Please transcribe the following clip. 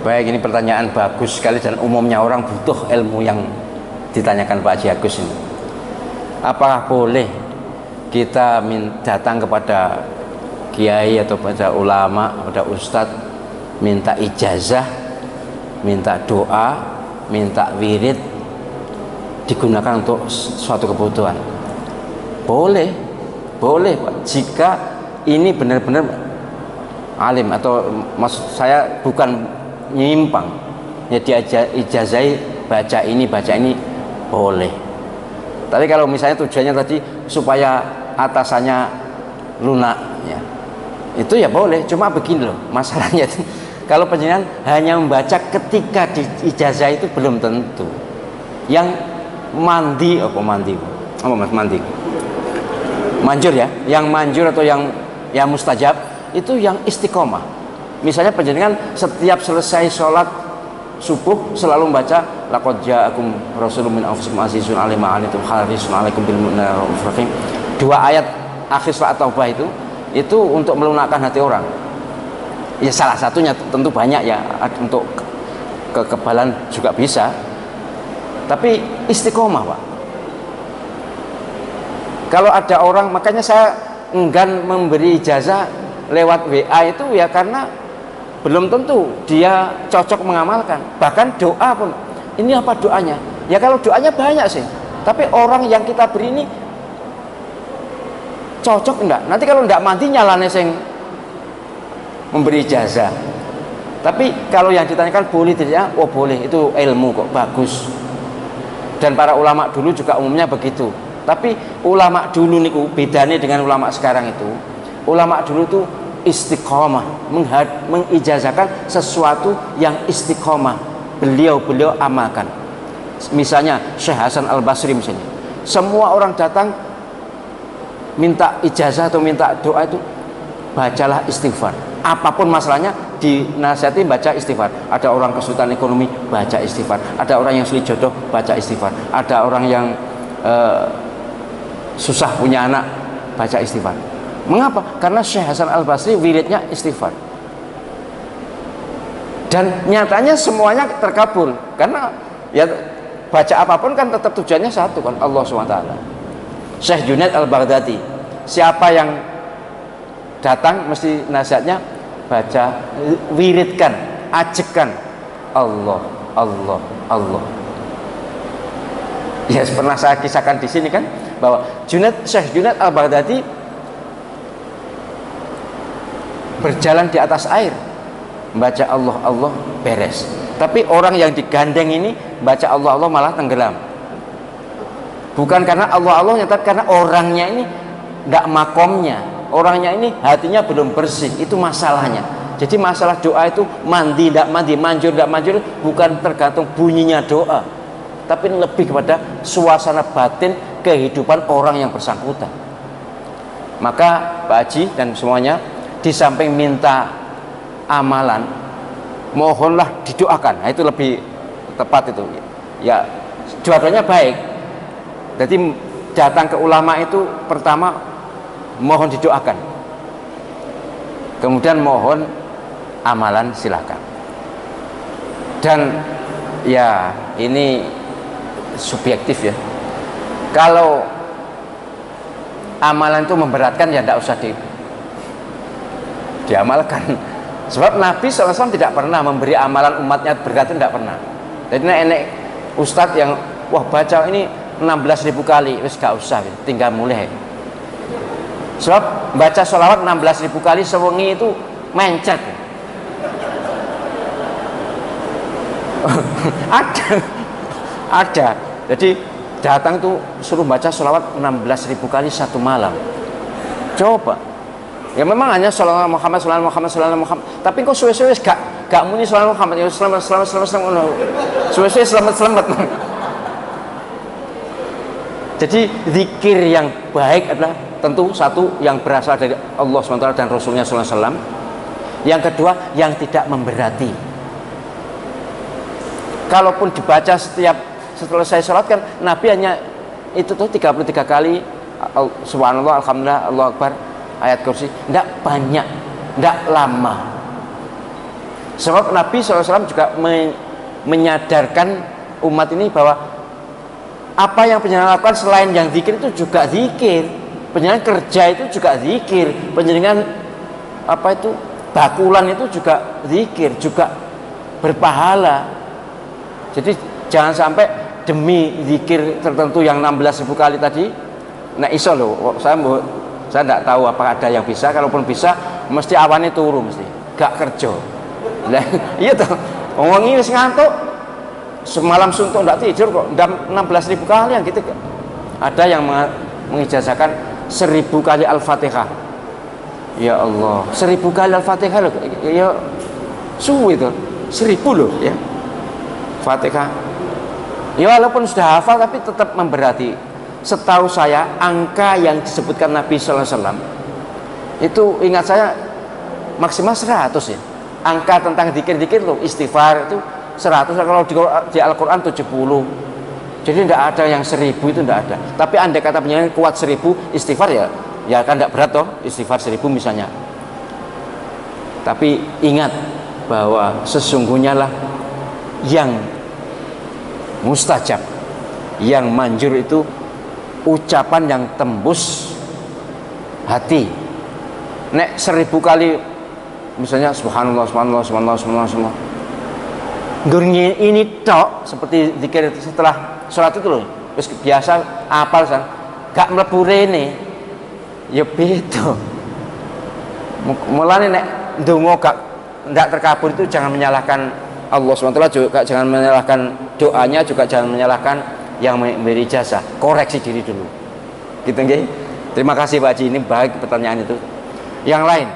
Baik, ini pertanyaan bagus sekali dan umumnya orang butuh ilmu yang ditanyakan Pak Haji Agus ini. Apakah boleh kita datang kepada kiai atau pada ulama, pada ustadz, minta ijazah, minta doa, minta wirid, digunakan untuk suatu kebutuhan? Boleh, boleh Pak, jika ini benar-benar alim, atau maksud saya bukan nyimpang, ya diijazahi baca ini boleh. Tapi kalau misalnya tujuannya tadi supaya atasannya lunak, ya itu ya boleh. Cuma begini loh masalahnya itu, kalau penjenengan hanya membaca ketika diijazah itu belum tentu. Yang mandi manjur ya, yang manjur atau yang mustajab itu yang istiqomah. Misalnya penjenengan setiap selesai sholat subuh selalu membaca laqad ja'akum rasulun min anfusikum azizun 'alaihi ma 'anittum harisun 'alaikum bil mu'minina raufur rahim. Dua ayat akhir surat Taubah itu untuk melunakkan hati orang. Ya salah satunya, tentu banyak ya, untuk kekebalan juga bisa. Tapi istiqomah Pak. Kalau ada orang, makanya saya enggan memberi ijazah lewat WA itu ya karena belum tentu dia cocok mengamalkan. Bahkan doa pun, ini apa doanya? Ya kalau doanya banyak sih, tapi orang yang kita beri ini cocok enggak? Nanti kalau enggak mandi nyalane sing memberi ijazah. Tapi kalau yang ditanyakan boleh tidak? Oh boleh, itu ilmu kok, bagus. Dan para ulama dulu juga umumnya begitu. Tapi ulama dulu niku bedanya dengan ulama sekarang itu. Ulama dulu tuh istiqomah, mengijazahkan sesuatu yang istiqomah. Beliau amalkan. Misalnya Syekh Hasan Al-Basri misalnya. Semua orang datang minta ijazah atau minta doa itu bacalah istighfar. Apapun masalahnya dinasihati baca istighfar. Ada orang kesulitan ekonomi, baca istighfar. Ada orang yang sulit jodoh, baca istighfar. Ada orang yang susah punya anak, baca istighfar. Mengapa? Karena Syekh Hasan Al-Basri wiridnya istighfar. Dan nyatanya semuanya terkabul. Karena ya baca apapun kan tetap tujuannya satu kan, Allah SWT. Syekh Junaid Al-Baghdadi, siapa yang datang mesti nasihatnya baca, wiridkan, ajekkan Allah, Allah, Allah. Ya pernah saya kisahkan di sini kan, bahwa Syekh Junaid Al-Baghdadi berjalan di atas air, membaca Allah, Allah, beres. Tapi orang yang digandeng ini baca Allah, Allah malah tenggelam. Bukan karena Allah, Allah, tapi karena orangnya ini tidak makomnya. Orangnya ini hatinya belum bersih, itu masalahnya. Jadi masalah doa itu mandi tidak mandi, manjur tidak manjur, bukan tergantung bunyinya doa, tapi lebih kepada suasana batin kehidupan orang yang bersangkutan. Maka Pak Haji dan semuanya, di samping minta amalan, mohonlah didoakan. Nah, itu lebih tepat itu. Ya, dua-duanya baik. Jadi datang ke ulama itu pertama mohon didoakan, kemudian mohon amalan silakan. Dan ya ini subjektif ya. Kalau amalan itu memberatkan ya tidak usah diamalkan. Sebab Nabi SAW tidak pernah memberi amalan umatnya berat, tidak pernah. Jadi enek ustadz yang wah baca ini 16.000 kali, wis gak usah, tinggal mulai. Sebab baca sholawat 16.000 kali sewengi itu mencet. ada. Jadi datang tuh suruh baca sholawat 16.000 kali satu malam. Coba. Ya memang hanya sholawat Muhammad, sholawat Muhammad, sholawat Muhammad. Tapi kok suwe-suwe gak muni sholawat Muhammad, ya selamat. Suwe-suwe selamat. Jadi zikir yang baik adalah tentu satu yang berasal dari Allah SWT dan Rasulnya SAW. Yang kedua yang tidak memberati. Kalaupun dibaca setelah saya sholat kan Nabi hanya itu tuh 33 kali subhanallah, alhamdulillah, Allah Akbar, ayat kursi. Tidak banyak, tidak lama. Sebab Nabi SAW juga menyadarkan umat ini bahwa apa yang penjenengan lakukan selain yang zikir itu juga zikir, penjenengan kerja itu juga zikir, penjenengan apa itu bakulan itu juga zikir, juga berpahala. Jadi jangan sampai demi zikir tertentu yang 16.000 kali tadi, nah iso loh, saya tidak tahu apakah ada yang bisa. Kalaupun bisa, mesti awannya turu, mesti gak kerja. Lah iya toh, ngomong ini ngantuk, semalam suntuk tidak tidur kok, 16.000 kali yang gitu. Ada yang mengijazahkan 1.000 kali Al-Fatihah. Ya Allah, 1.000 kali Al-Fatihah loh, ya suwi itu, 1.000 loh ya Fatihah. Ya walaupun sudah hafal tapi tetap memberati. Setahu saya angka yang disebutkan Nabi Sallallahu Alaihi Wasallam itu, ingat saya, maksimal 100 ya. Angka tentang zikir-zikir loh, istighfar itu 100, kalau di Al-Quran 70. Jadi tidak ada yang 1.000, itu tidak ada. Tapi andai kata penyanyi kuat 1.000 istighfar, ya kan tidak berat toh, istighfar 1.000 misalnya. Tapi ingat bahwa sesungguhnya lah yang mustajab, yang manjur itu ucapan yang tembus hati. Nek 1.000 kali misalnya subhanallah, subhanallah, subhanallah, subhanallah, subhanallah, ini tok, seperti zikir setelah sholat itu loh, terus biasa apal san, gak mlebu rene, ya beda. Mulane nek ndonga ndak terkabul itu jangan menyalahkan Allah SWT, juga jangan menyalahkan doanya, juga jangan menyalahkan yang memberi jasa. Koreksi diri dulu. Gitu nggih. Terima kasih Pak Haji, ini baik pertanyaan itu. Yang lain.